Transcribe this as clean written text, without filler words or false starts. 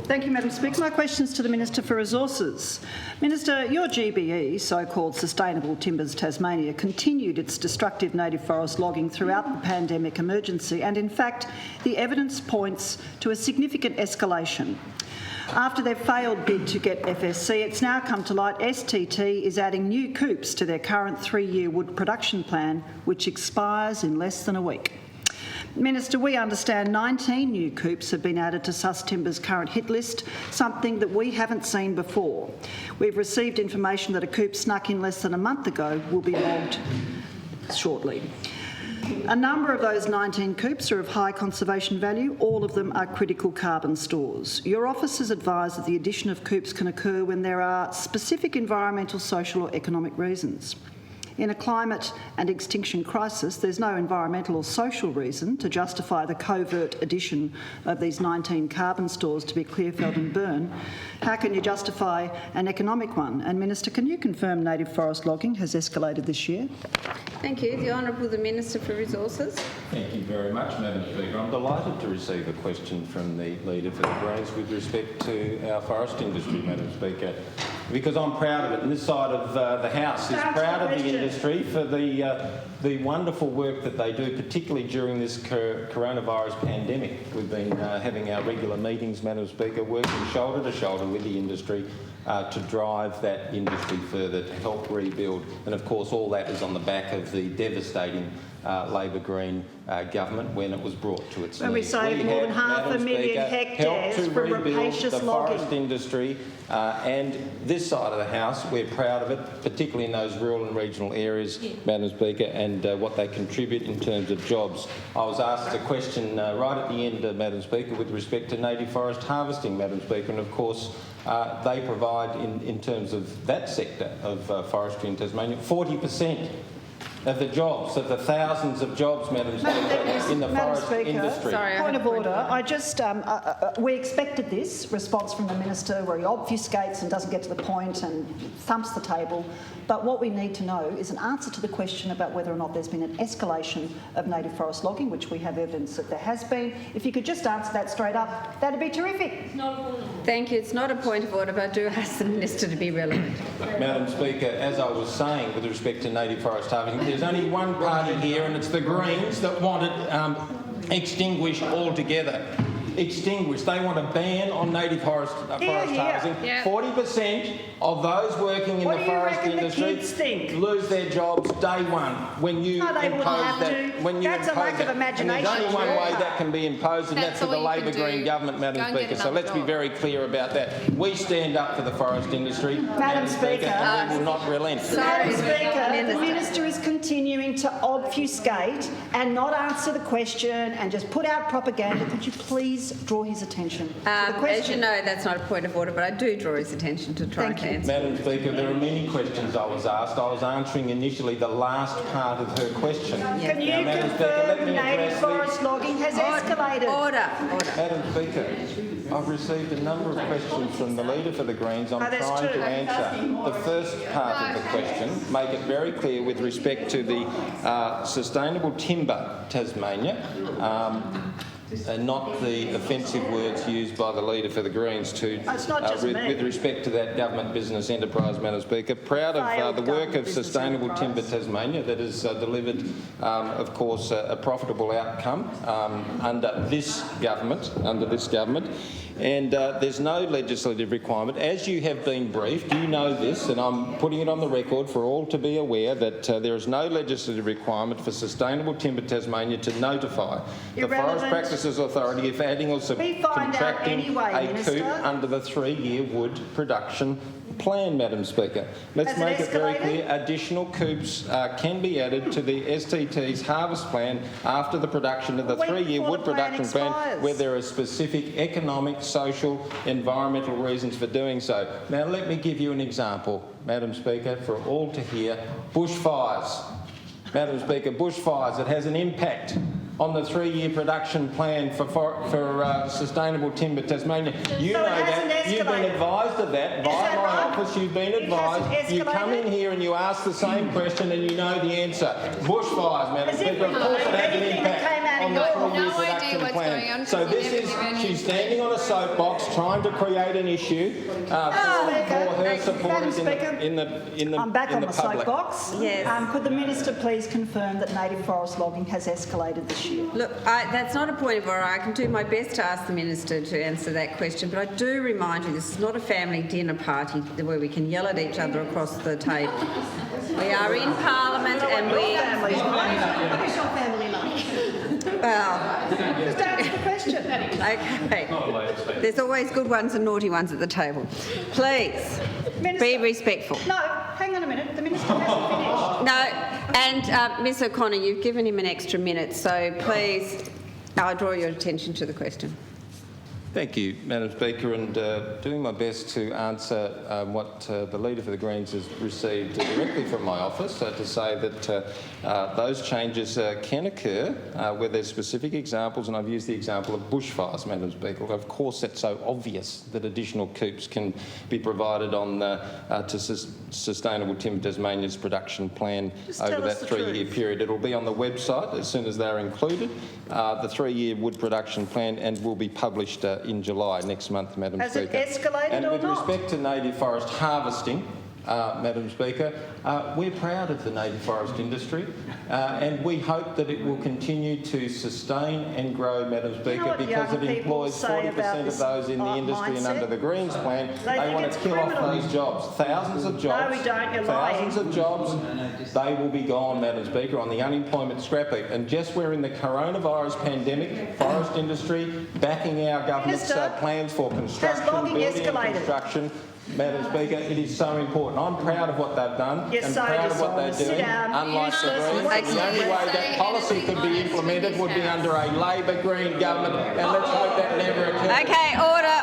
Thank you, Madam Speaker. My question is to the Minister for Resources. Minister, your GBE, so-called Sustainable Timbers Tasmania, continued its destructive native forest logging throughout the pandemic emergency, and in fact, the evidence points to a significant escalation. After their failed bid to get FSC, it's now come to light STT is adding new coops to their current 3-year wood production plan, which expires in less than a week. Minister, we understand 19 new coops have been added to Sus Timber's current hit list, something that we haven't seen before. We've received information that a coop snuck in less than a month ago will be logged shortly. A number of those 19 coops are of high conservation value. All of them are critical carbon stores. Your office has advised that the addition of coops can occur when there are specific environmental, social or economic reasons. In a climate and extinction crisis, there's no environmental or social reason to justify the covert addition of these 19 carbon stores to be Clearfield and Burn. How can you justify an economic one? And Minister, can you confirm native forest logging has escalated this year? Thank you. The Honourable the Minister for Resources. Thank you very much, Madam Speaker. I'm delighted to receive a question from the Leader for the Greens with respect to our forest industry, Madam Speaker, because I'm proud of it, and this side of the House is proud of the industry for the wonderful work that they do, particularly during this coronavirus pandemic. We've been having our regular meetings, Madam Speaker, working shoulder to shoulder with the industry to drive that industry further, to help rebuild. And of course, all that is on the back of the devastating Labor Green government when it was brought to its knees. And we saved more than 500,000 hectares from rapacious the logging. Forest industry, and this side of the House, we're proud of it, particularly in those rural and regional areas, Madam Speaker, and what they contribute in terms of jobs. I was asked a question right at the end, Madam Speaker, with respect to native forest harvesting, Madam Speaker, and of course they provide, in terms of that sector of forestry in Tasmania, 40% of the jobs, of the thousands of jobs, Madam Speaker, in the forest industry. Sorry, point of order. I just, we expected this response from the Minister where he obfuscates and doesn't get to the point and thumps the table. But what we need to know is an answer to the question about whether or not there's been an escalation of native forest logging, which we have evidence that there has been. If you could just answer that straight up, that'd be terrific. Thank you. It's not a point of order, but I do ask the Minister to be relevant. Madam Speaker, as I was saying with respect to native forest harvesting, there's only one party here, and it's the Greens, that want it extinguished altogether. Extinguished. They want a ban on native forest harvesting. 40% of those working in the forest industry lose their jobs day one when you impose that. That's a lack of imagination. And there's only one way that can be imposed, and that's with the Labor Green government, Madam Speaker. So let's be very clear about that. We stand up for the forest industry, Madam Speaker, and we will not relent. Madam Speaker, the Minister is continuing to obfuscate and not answer the question and just put out propaganda. Could you please draw his attention to the question? As you know, that's not a point of order, but I do draw his attention to try and answer. Madam Speaker, there are many questions I was asked. I was answering initially the last part of her question. Can you confirm native forest logging has escalated? Order. Madam Speaker, I've received a number of questions from the Leader for the Greens. I'm trying to answer the first part of the question, make it very clear with respect to the Sustainable Timber Tasmania, and not the offensive words used by the Leader for the Greens to with respect to that government business enterprise, Madam Speaker. Proud of the work of Sustainable Timber Tasmania that has delivered, of course, a profitable outcome under this government. And there's no legislative requirement. As you have been briefed, you know this, and I'm putting it on the record for all to be aware that there is no legislative requirement for Sustainable Timber Tasmania to notify the Forest Practices Authority if adding or subcontracting a coop under the 3-year wood production plan, Madam Speaker. Let's make it very clear, additional coops can be added to the STT's harvest plan after the production of the 3-year wood production plan where there are specific economic, social, environmental reasons for doing so. Now let me give you an example, Madam Speaker, for all to hear. Bushfires. Madam Speaker, bushfires, it has an impact on the 3-year production plan for Sustainable Timber Tasmania. You know that. You've been advised of that by my office. You've been advised. You come in here and you ask the same question and you know the answer. Bushfires, Madam Speaker. Of course it has an impact on the got 3-year no idea production what's plan. going on So because this you is, never give any she's standing on a soapbox trying to create an issue for her supporters in the I'm back on the public. soapbox. Yes. Could the minister please confirm that native forest logging has escalated this year? Look, that's not a point of order. I can do my best to ask the Minister to answer that question, but I do remind you this is not a family dinner party where we can yell at each other across the table. We are in Parliament and we... What is your family like? Well, Just answer the question. okay. There's always good ones and naughty ones at the table. Please, Minister. be respectful. No, hang on a minute. The minister hasn't finished. No, and Ms O'Connor, you've given him an extra minute, so please, I'll draw your attention to the question. Thank you, Madam Speaker, and doing my best to answer what the Leader for the Greens has received directly from my office to say that those changes can occur where there's specific examples, and I've used the example of bushfires, Madam Speaker. Of course, that's so obvious that additional coops can be provided on to Sustainable Timber Tasmania's production plan over that 3-year period. It'll be on the website as soon as they're included, the 3-year wood production plan, and will be published in July next month, Madam Speaker. Has it escalated and or with not? respect to native forest harvesting, Madam Speaker, we're proud of the native forest industry and we hope that it will continue to sustain and grow, Madam Speaker, what because young it people employs say about 40% of this those in the industry and mindset? under the Greens plan, They they think want it's to kill criminal. off those jobs. Thousands of jobs. No, we don't, you're lying. Thousands of jobs, they will be gone, Madam Speaker, on the unemployment scrap heap. And just we're in the coronavirus pandemic, forest industry backing our government's Minister, plans for construction, logging building and escalated? construction. Madam Speaker, it is so important. I'm proud of what they've done You're and so proud of what they're dishonest. Sit doing. down. Unlike the Useless. Greens, Wait, the only way that policy could be implemented would be under a Labor Green government, and let's hope that never occurs. Okay,